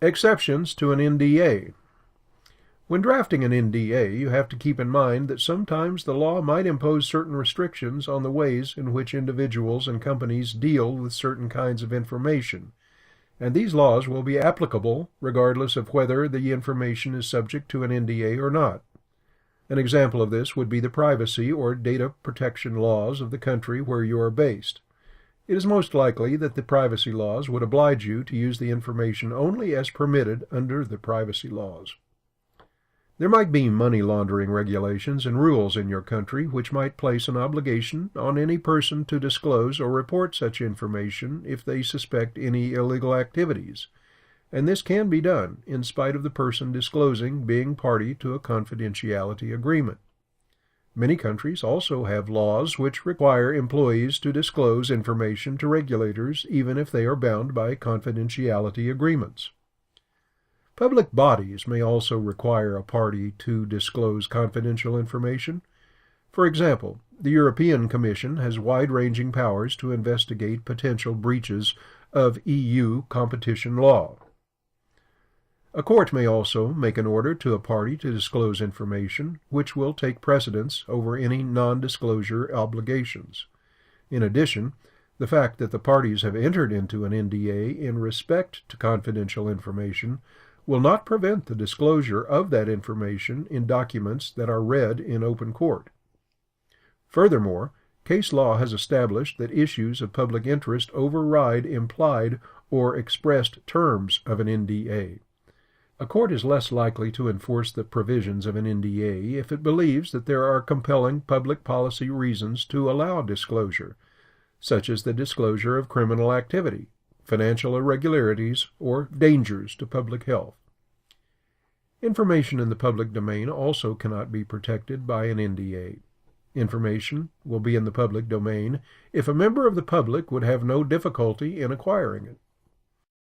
Exceptions to an NDA. When drafting an NDA, you have to keep in mind that sometimes the law might impose certain restrictions on the ways in which individuals and companies deal with certain kinds of information, and these laws will be applicable regardless of whether the information is subject to an NDA or not. An example of this would be the privacy or data protection laws of the country where you are based. It is most likely that the privacy laws would oblige you to use the information only as permitted under the privacy laws. There might be money laundering regulations and rules in your country which might place an obligation on any person to disclose or report such information if they suspect any illegal activities, and this can be done in spite of the person disclosing being party to a confidentiality agreement. Many countries also have laws which require employees to disclose information to regulators even if they are bound by confidentiality agreements. Public bodies may also require a party to disclose confidential information. For example, the European Commission has wide-ranging powers to investigate potential breaches of EU competition law. A court may also make an order to a party to disclose information, which will take precedence over any non-disclosure obligations. In addition, the fact that the parties have entered into an NDA in respect to confidential information will not prevent the disclosure of that information in documents that are read in open court. Furthermore, case law has established that issues of public interest override implied or expressed terms of an NDA. A court is less likely to enforce the provisions of an NDA if it believes that there are compelling public policy reasons to allow disclosure, such as the disclosure of criminal activity, financial irregularities, or dangers to public health. Information in the public domain also cannot be protected by an NDA. Information will be in the public domain if a member of the public would have no difficulty in acquiring it.